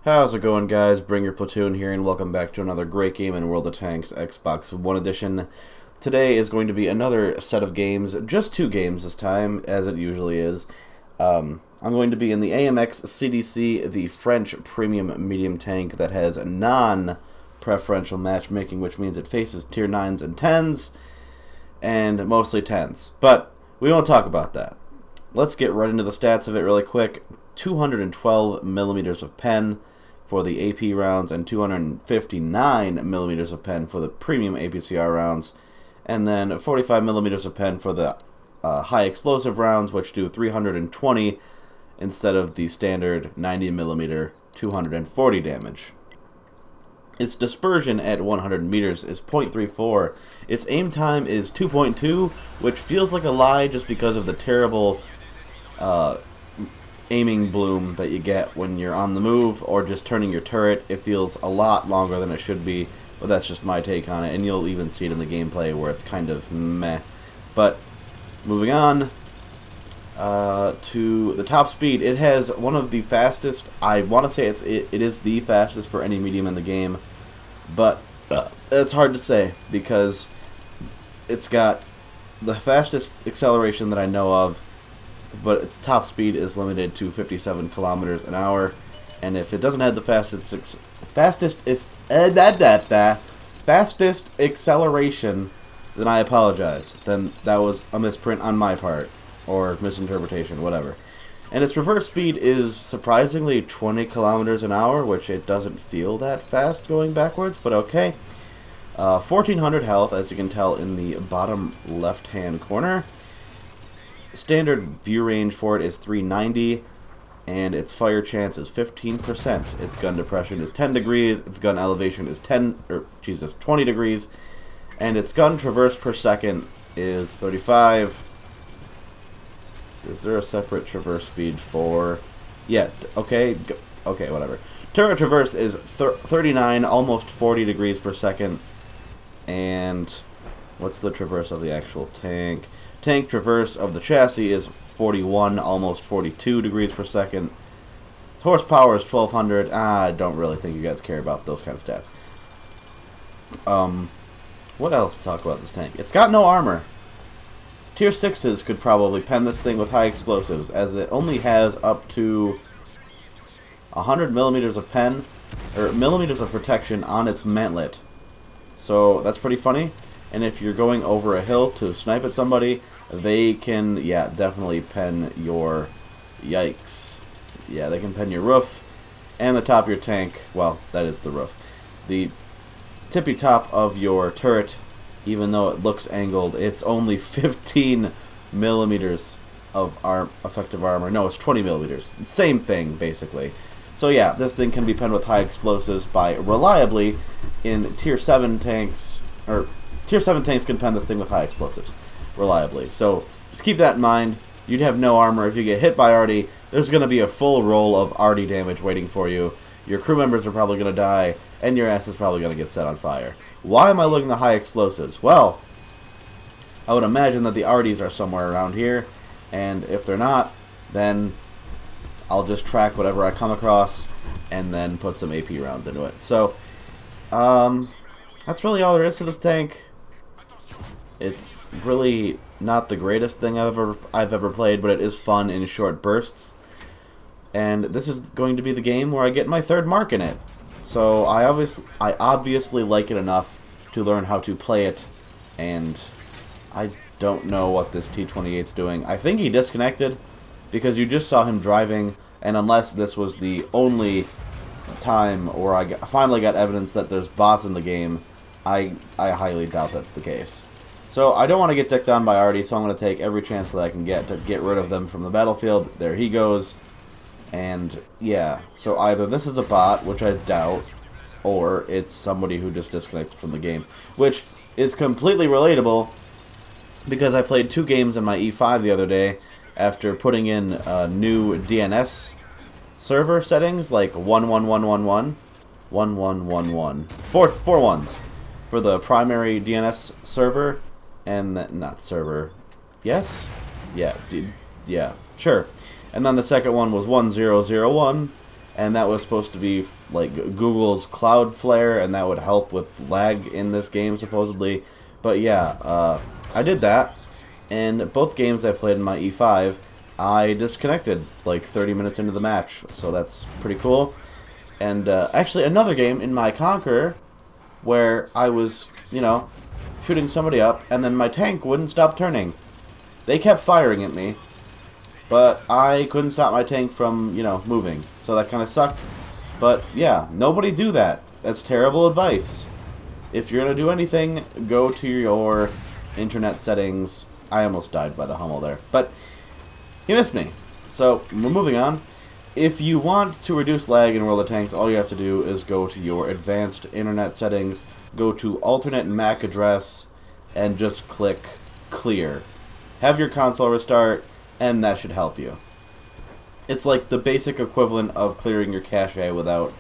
How's it going, guys? Bring your platoon here, and welcome back to another great game in World of Tanks Xbox One Edition. Today is going to be another set of games, just two games this time, as it usually is. I'm going to be in the AMX CDC, the French premium medium tank that has non-preferential matchmaking, which means it faces tier 9s and 10s, and mostly 10s. But we won't talk about that. Let's get right into the stats of it really quick. 212 millimeters of pen for the AP rounds and 259 millimeters of pen for the premium APCR rounds, and then 45 millimeters of pen for the high explosive rounds, which do 320 instead of the standard 90 millimeter 240 damage. Its dispersion at 100 meters is 0.34. Its aim time is 2.2, which feels like a lie just because of the terrible aiming bloom that you get when you're on the move or just turning your turret. It feels a lot longer than it should be, but that's just my take on it, and you'll even see it in the gameplay where it's kind of meh. But moving on to the top speed, it has one of the fastest. I want to say it is the fastest for any medium in the game, but it's hard to say because it's got the fastest acceleration that I know of, but its top speed is limited to 57 kilometers an hour, and if it doesn't have the fastest acceleration, then I apologize. Then that was a misprint on my part, or misinterpretation, whatever. And its reverse speed is surprisingly 20 kilometers an hour, which it doesn't feel that fast going backwards, but okay. 1400 health, as you can tell in the bottom left-hand corner. Standard view range for it is 390, and its fire chance is 15%. Its gun depression is 10 degrees, its gun elevation is 20 degrees, and its gun traverse per second is 35. Is there a separate traverse speed for... Yeah, okay, whatever. Turret traverse is 39, almost 40 degrees per second, and what's the traverse of the actual tank? Tank traverse of the chassis is 41, almost 42 degrees per second. Horsepower is 1200. I don't really think you guys care about those kind of stats. What else to talk about this tank? It's got no armor. Tier 6s could probably pen this thing with high explosives, as it only has up to 100 millimeters of pen, or millimeters of protection on its mantlet. So that's pretty funny. And if you're going over a hill to snipe at somebody, they can, yeah, definitely pen your, yikes. Yeah, they can pen your roof and the top of your tank. Well, that is the roof. The tippy top of your turret, even though it looks angled, it's only 15 millimeters of effective armor. No, it's 20 millimeters. Same thing, basically. So yeah, this thing can be penned with high explosives by reliably in Tier 7 tanks, or Tier 7 tanks can pen this thing with high explosives reliably. So just keep that in mind. You'd have no armor. If you get hit by Arty, there's going to be a full roll of Arty damage waiting for you. Your crew members are probably going to die, and your ass is probably going to get set on fire. Why am I looking at high explosives? Well, I would imagine that the Artys are somewhere around here, and if they're not, then I'll just track whatever I come across and then put some AP rounds into it. So, that's really all there is to this tank. It's really not the greatest thing I've ever played, but it is fun in short bursts. And this is going to be the game where I get my third mark in it. So I obviously like it enough to learn how to play it, and I don't know what this T-28's doing. I think he disconnected because you just saw him driving, and unless this was the only time where I finally got evidence that there's bots in the game, I highly doubt that's the case. So I don't want to get dicked on by Arty, so I'm going to take every chance that I can get to get rid of them from the battlefield. There he goes. And yeah, so either this is a bot, which I doubt, or it's somebody who just disconnected from the game, which is completely relatable because I played 2 games in my E5 the other day after putting in new DNS server settings, like 11111, 1111, four ones for the primary DNS server, and not server, yes, yeah, yeah, sure. And then the second one was 1001, and that was supposed to be like Google's Cloudflare, and that would help with lag in this game supposedly. But yeah, I did that, and both games I played in my E5, I disconnected like 30 minutes into the match, so that's pretty cool. And actually another game in my Conqueror where I was, you know, shooting somebody up, and then my tank wouldn't stop turning. They kept firing at me, but I couldn't stop my tank from, you know, moving. So that kind of sucked. But yeah, nobody do that. That's terrible advice. If you're going to do anything, go to your internet settings. I almost died by the Hummel there. But he missed me. So we're moving on. If you want to reduce lag in World of Tanks, all you have to do is go to your advanced internet settings, go to alternate MAC address, and just click clear. Have your console restart, and that should help you. It's like the basic equivalent of clearing your cache without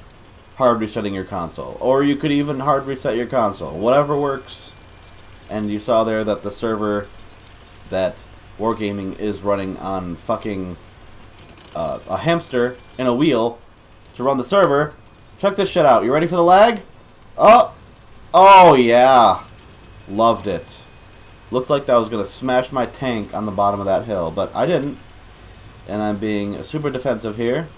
hard resetting your console. Or you could even hard reset your console. Whatever works. And you saw there that the server that Wargaming is running on fucking a hamster in a wheel to run the server. Check this shit out. You ready for the lag? Oh yeah. Loved it. Looked like that was going to smash my tank on the bottom of that hill, but I didn't. And I'm being super defensive here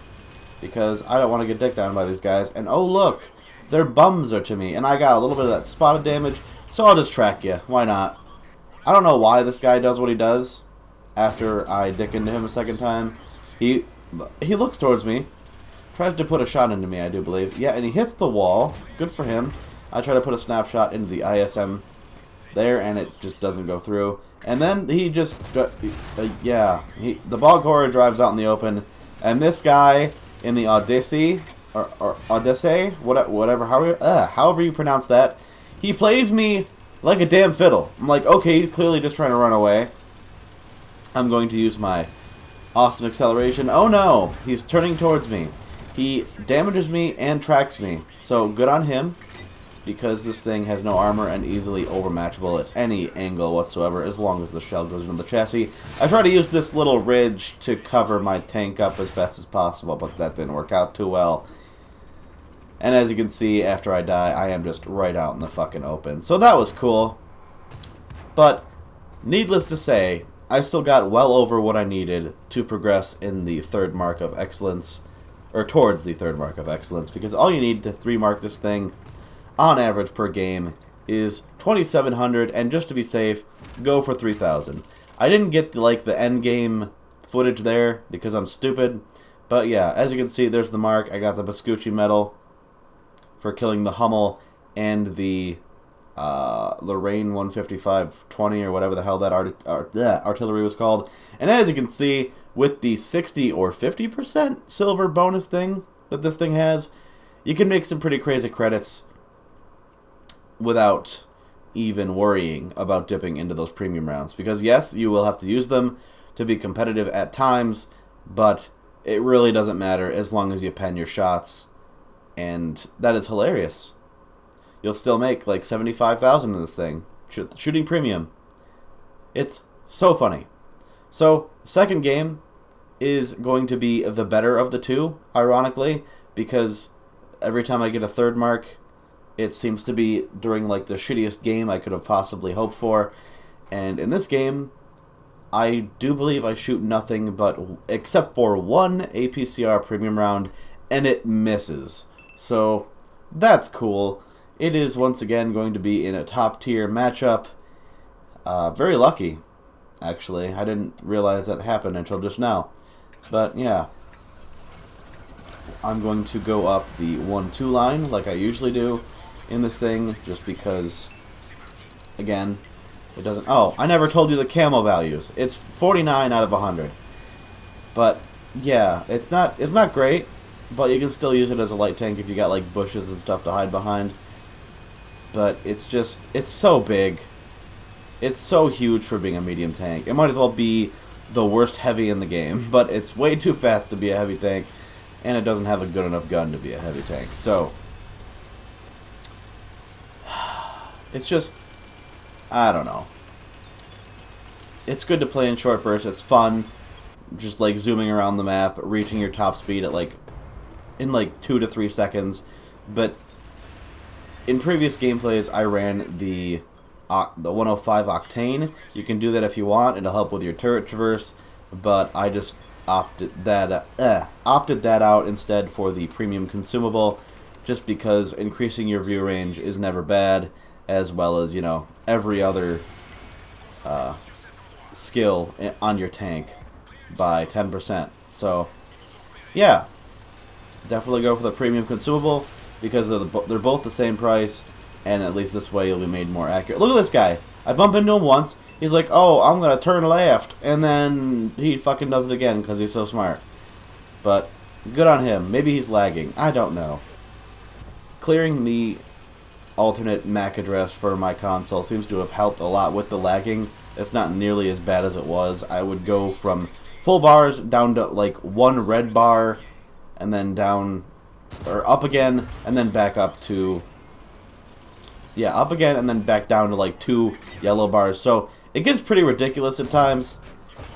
because I don't want to get dicked down by these guys. And oh look, their bums are to me, and I got a little bit of that spotted damage, so I'll just track you. Why not? I don't know why this guy does what he does after I dick into him a second time. He looks towards me, tries to put a shot into me, I do believe. Yeah, and he hits the wall. Good for him. I try to put a snapshot into the ISM there, and it just doesn't go through. And then he just, the Bog Horror drives out in the open, and this guy in the Odyssey, or Odyssey, whatever, however you pronounce that, he plays me like a damn fiddle. I'm like, okay, he's clearly just trying to run away. I'm going to use my awesome acceleration. Oh no, he's turning towards me. He damages me and tracks me. So good on him, because this thing has no armor and easily overmatchable at any angle whatsoever as long as the shell goes into the chassis. I try to use this little ridge to cover my tank up as best as possible, but that didn't work out too well. And as you can see, after I die, I am just right out in the fucking open. So that was cool. But needless to say, I still got well over what I needed to progress in the third mark of excellence, or towards the third mark of excellence, because all you need to 3-mark this thing on average per game is 2,700, and just to be safe, go for 3,000. I didn't get the end game footage there because I'm stupid, but yeah, as you can see, there's the mark. I got the Vespucci medal for killing the Hummel and the Lorraine 155-20 or whatever the hell that artillery was called. And as you can see, with the 60 or 50% silver bonus thing that this thing has, you can make some pretty crazy credits without even worrying about dipping into those premium rounds. Because yes, you will have to use them to be competitive at times, but it really doesn't matter as long as you pen your shots. And that is hilarious. You'll still make like 75,000 in this thing, shooting premium. It's so funny. So, second game is going to be the better of the two, ironically, because every time I get a third mark, it seems to be during like the shittiest game I could have possibly hoped for. And in this game, I do believe I shoot nothing but, except for one APCR premium round, and it misses. So, that's cool. It is once again going to be in a top tier matchup. Very lucky, actually. I didn't realize that happened until just now. But yeah, I'm going to go up the 1-2 line like I usually do in this thing, just because, again, it doesn't... Oh, I never told you the camo values. It's 49 out of 100. But yeah, it's not great, but you can still use it as a light tank if you got like bushes and stuff to hide behind. But it's so big. It's so huge for being a medium tank. It might as well be the worst heavy in the game, but it's way too fast to be a heavy tank, and it doesn't have a good enough gun to be a heavy tank. So, it's just, I don't know. It's good to play in short bursts. It's fun, just like zooming around the map, reaching your top speed at like in like 2 to 3 seconds. But in previous gameplays, I ran the 105 octane. You can do that if you want. It'll help with your turret traverse. But I just opted that out instead for the premium consumable, just because increasing your view range is never bad, as well as, you know, every other skill on your tank by 10%. So, yeah, definitely go for the premium consumable because they're both the same price, and at least this way you'll be made more accurate. Look at this guy. I bump into him once. He's like, oh, I'm going to turn left, and then he fucking does it again because he's so smart. But good on him. Maybe he's lagging. I don't know. Clearing the alternate MAC address for my console seems to have helped a lot with the lagging. It's not nearly as bad as it was. I would go from full bars down to like 1 red bar, and then down, or up again, and then back up to, yeah, up again, and then back down to like 2 yellow bars. So it gets pretty ridiculous at times,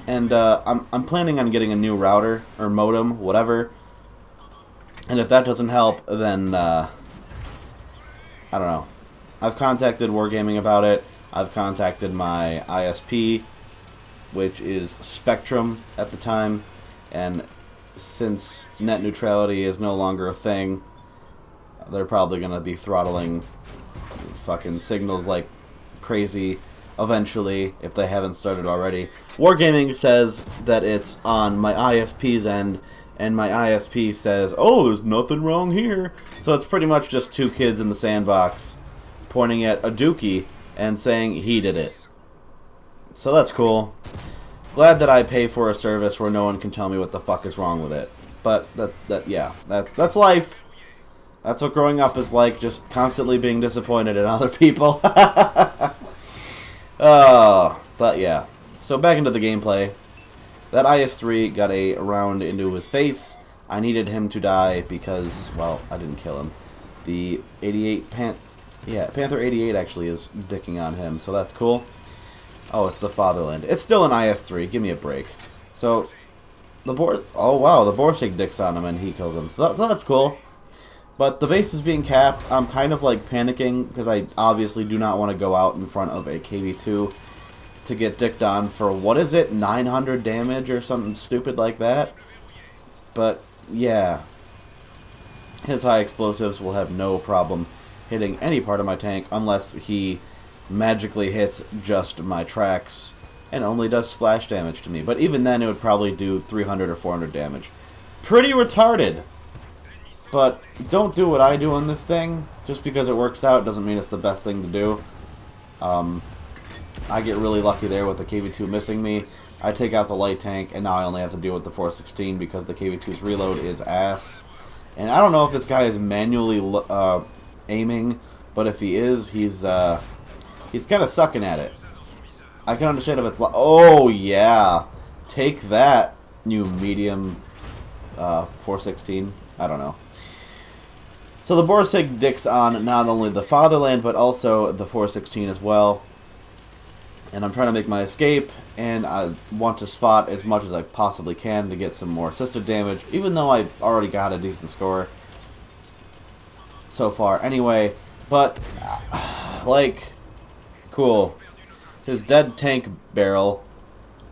and I'm planning on getting a new router, or modem, whatever, and if that doesn't help, then, I don't know. I've contacted Wargaming about it. I've contacted my ISP, which is Spectrum at the time, and since net neutrality is no longer a thing, they're probably going to be throttling fucking signals like crazy eventually, if they haven't started already. Wargaming says that it's on my ISP's end, and my ISP says, oh, there's nothing wrong here. So it's pretty much just 2 kids in the sandbox pointing at a dookie and saying he did it. So that's cool. Glad that I pay for a service where no one can tell me what the fuck is wrong with it. But yeah, that's life. That's what growing up is like, just constantly being disappointed in other people. Oh, but yeah. So back into the gameplay. That IS-3 got a round into his face. I needed him to die because, well, I didn't kill him. The 88 Panther 88 actually is dicking on him, so that's cool. Oh, it's the Fatherland. It's still an IS-3. Give me a break. So, the oh wow, the Borsig dicks on him and he kills him. So that's cool. But the base is being capped. I'm kind of like panicking because I obviously do not want to go out in front of a KV-2 to get dicked on for, what is it, 900 damage or something stupid like that. But, yeah. His high explosives will have no problem hitting any part of my tank unless he magically hits just my tracks and only does splash damage to me. But even then, it would probably do 300 or 400 damage. Pretty retarded. But don't do what I do on this thing. Just because it works out doesn't mean it's the best thing to do. I get really lucky there with the KV-2 missing me. I take out the light tank, and now I only have to deal with the 416 because the KV-2's reload is ass. And I don't know if this guy is manually aiming, but if he is, he's kind of sucking at it. I can understand if it's oh yeah, take that, you medium 416. I don't know. So the Borsig dicks on not only the Fatherland but also the 416 as well. And I'm trying to make my escape, and I want to spot as much as I possibly can to get some more assisted damage, even though I already got a decent score so far anyway. But, like, cool. His dead tank barrel,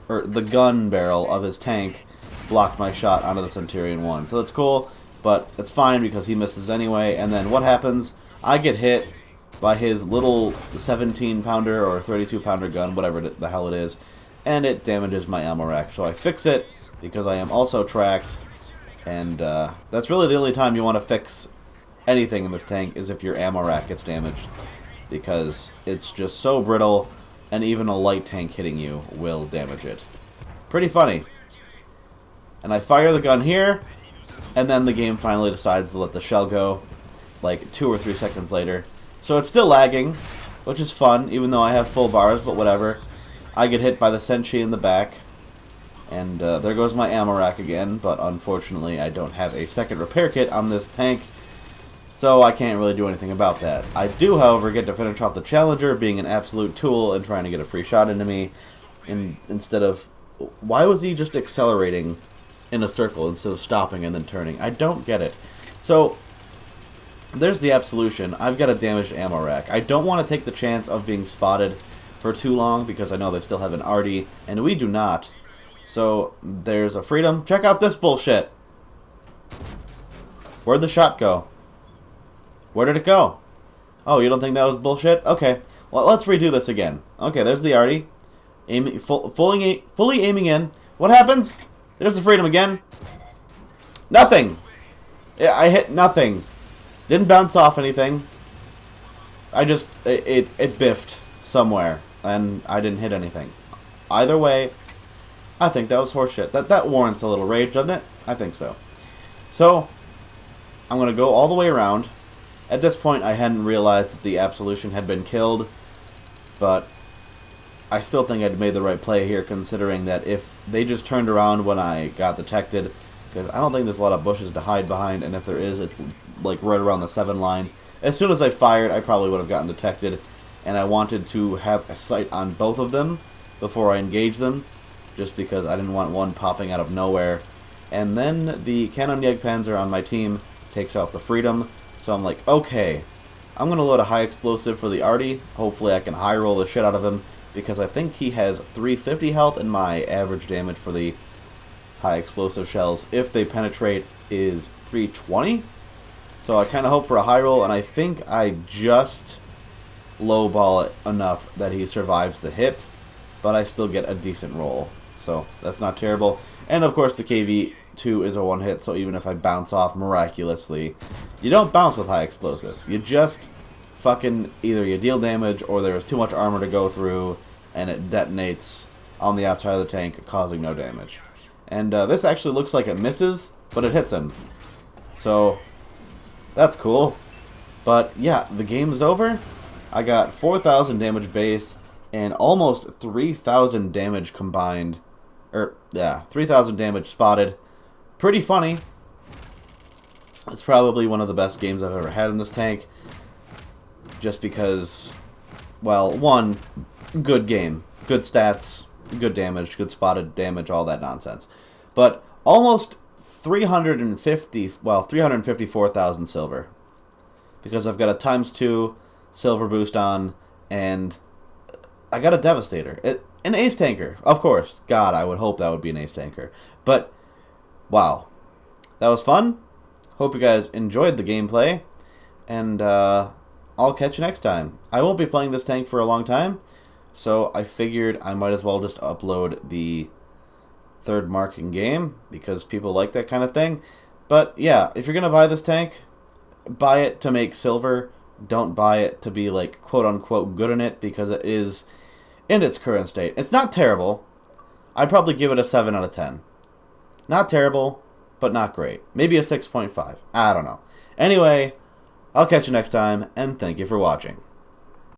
or the gun barrel of his tank, blocked my shot onto the Centurion 1. So that's cool, but it's fine because he misses anyway. And then what happens? I get hit by his little 17-pounder or 32-pounder gun, whatever the hell it is, and it damages my ammo rack. So I fix it because I am also tracked, and that's really the only time you want to fix anything in this tank is if your ammo rack gets damaged, because it's just so brittle, and even a light tank hitting you will damage it. Pretty funny. And I fire the gun here, and then the game finally decides to let the shell go, like 2 or 3 seconds later. So it's still lagging, which is fun, even though I have full bars, but whatever. I get hit by the Senshi in the back, and there goes my ammo rack again, but unfortunately I don't have a second repair kit on this tank, so I can't really do anything about that. I do, however, get to finish off the Challenger, being an absolute tool and trying to get a free shot into me, instead of... Why was he just accelerating in a circle instead of stopping and then turning? I don't get it. So, there's the Absolution. I've got a damaged ammo rack. I don't want to take the chance of being spotted for too long because I know they still have an arty, and we do not. So, there's a Freedom. Check out this bullshit! Where'd the shot go? Where did it go? Oh, you don't think that was bullshit? Okay. Well, let's redo this again. Okay, there's the arty. Fully aiming in. What happens? There's the Freedom again. Nothing! Yeah, I hit nothing. Didn't bounce off anything. It biffed somewhere, and I didn't hit anything. Either way, I think that was horseshit. That warrants a little rage, doesn't it? I think so. So, I'm going to go all the way around. At this point, I hadn't realized that the Absolution had been killed, but I still think I'd made the right play here, considering that if they just turned around when I got detected, because I don't think there's a lot of bushes to hide behind, and if there is, it's like right around the 7 line. As soon as I fired, I probably would have gotten detected, and I wanted to have a sight on both of them before I engage them, just because I didn't want one popping out of nowhere. And then the Cannon Panzer on my team takes out the Freedom, so I'm like, okay, I'm going to load a high explosive for the arty. Hopefully I can high roll the shit out of him, because I think he has 350 health, and my average damage for the high explosive shells, if they penetrate, is 320. So I kind of hope for a high roll, and I think I just lowball it enough that he survives the hit, but I still get a decent roll. So that's not terrible. And of course the KV-2 is a one hit, so even if I bounce off miraculously, you don't bounce with high explosive. You just fucking either you deal damage or there's too much armor to go through and it detonates on the outside of the tank, causing no damage. And this actually looks like it misses, but it hits him. So that's cool. But yeah, the game is over. I got 4,000 damage base and almost 3,000 damage combined. Yeah, 3,000 damage spotted. Pretty funny. It's probably one of the best games I've ever had in this tank. Just because, well, one, good game. Good stats, good damage, good spotted damage, all that nonsense. But almost 354,000 silver. Because I've got a ×2 silver boost on, and I got a Devastator. An ace tanker, of course. God, I would hope that would be an ace tanker. But, wow. That was fun. Hope you guys enjoyed the gameplay. And I'll catch you next time. I won't be playing this tank for a long time, so I figured I might as well just upload the third marking game, because people like that kind of thing. But yeah, if you're going to buy this tank, buy it to make silver. Don't buy it to be like quote-unquote good in it, because it is in its current state. It's not terrible. I'd probably give it a 7 out of 10. Not terrible, but not great. Maybe a 6.5. I don't know. Anyway, I'll catch you next time, and thank you for watching.